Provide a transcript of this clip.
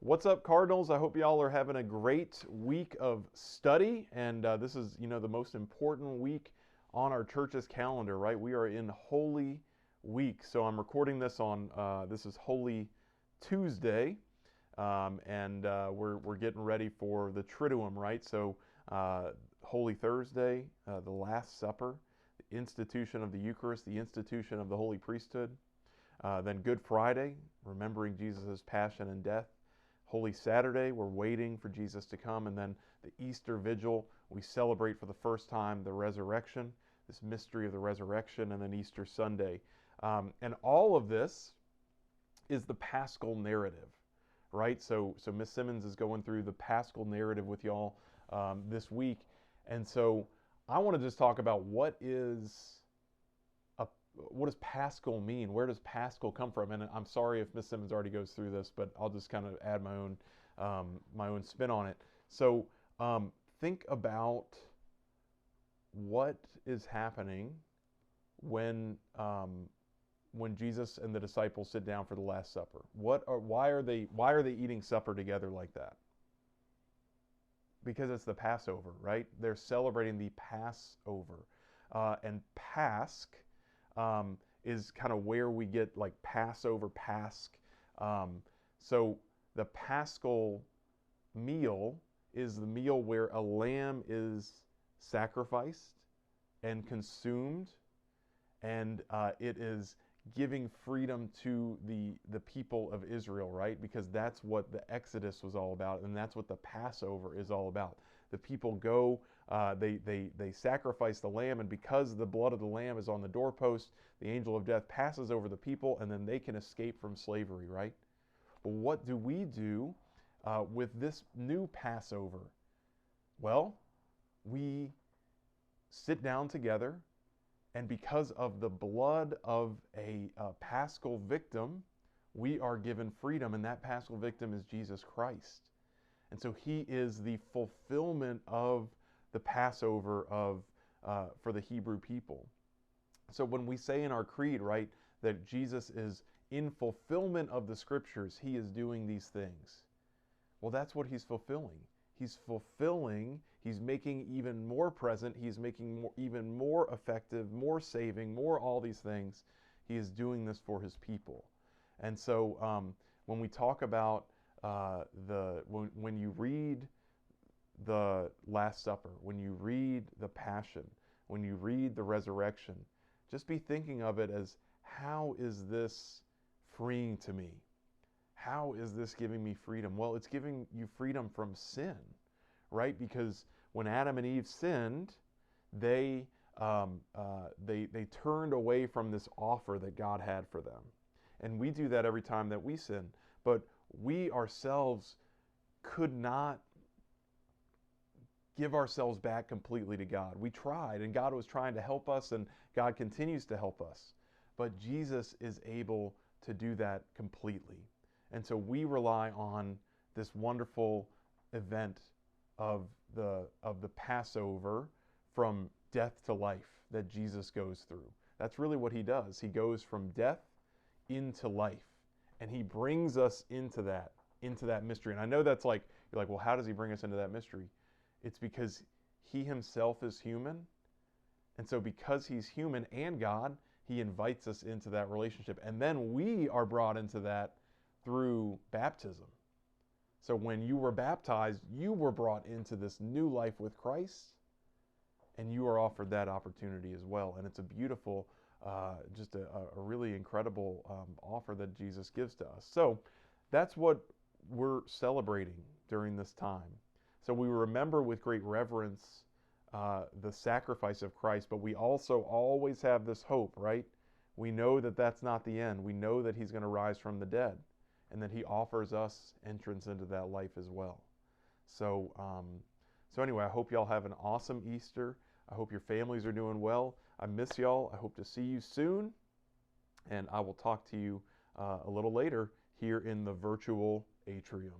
What's up, Cardinals? I hope y'all are having a great week of study. And this is, the most important week on our church's calendar, right? We are in Holy Week. So I'm recording this on, this is Holy Tuesday. We're getting ready for the Triduum, right? So Holy Thursday, the Last Supper, the institution of the Eucharist, the institution of the Holy Priesthood. Then Good Friday, remembering Jesus' passion and death. Holy Saturday, we're waiting for Jesus to come. And then the Easter Vigil, we celebrate for the first time the resurrection, this mystery of the resurrection, and then Easter Sunday. And all of this is the Paschal narrative, right? So Miss Simmons is going through the Paschal narrative with y'all this week. And so I want to just talk about what does Paschal mean? Where does Paschal come from? And I'm sorry if Miss Simmons already goes through this, but I'll just kind of add my own spin on it. So think about what is happening when Jesus and the disciples sit down for the Last Supper. Why are they eating supper together like that? Because it's the Passover, right? They're celebrating the Passover, and Pasch is kind of where we get like Passover, Pasch. So the Paschal meal is the meal where a lamb is sacrificed and consumed, and it is giving freedom to the people of Israel, right? Because that's what the Exodus was all about, and that's what the Passover is all about. The people go, they sacrifice the lamb, and because the blood of the lamb is on the doorpost, the angel of death passes over the people, and then they can escape from slavery, right? But what do we do with this new Passover? Well, we sit down together, and because of the blood of a Paschal victim, we are given freedom, and that Paschal victim is Jesus Christ. And so he is the fulfillment of the Passover for the Hebrew people. So when we say in our creed, right, that Jesus is in fulfillment of the Scriptures, he is doing these things. Well, that's what he's fulfilling. He's making even more present, he's making even more effective, more saving, more all these things. He is doing this for his people. And so when we talk about when you read the Last Supper, when you read the Passion, when you read the Resurrection, just be thinking of it as, how is this freeing to me? How is this giving me freedom? Well, it's giving you freedom from sin, right? Because when Adam and Eve sinned, they turned away from this offer that God had for them. And we do that every time that we sin. But we ourselves could not give ourselves back completely to God. We tried, and God was trying to help us, and God continues to help us. But Jesus is able to do that completely. And so we rely on this wonderful event of the Passover, from death to life, that Jesus goes through. That's really what he does. He goes from death into life, and he brings us into that mystery. And I know that's like, you're like, well, how does he bring us into that mystery? It's because he himself is human. And so because he's human and God, he invites us into that relationship. And then we are brought into that through baptism. So when you were baptized, you were brought into this new life with Christ, and you are offered that opportunity as well. And it's a beautiful, just a really incredible offer that Jesus gives to us. So that's what we're celebrating during this time. So we remember with great reverence the sacrifice of Christ, but we also always have this hope, right? We know that that's not the end. We know that he's going to rise from the dead, and that he offers us entrance into that life as well. So anyway, I hope y'all have an awesome Easter. I hope your families are doing well. I miss y'all. I hope to see you soon, and I will talk to you a little later here in the virtual atrium.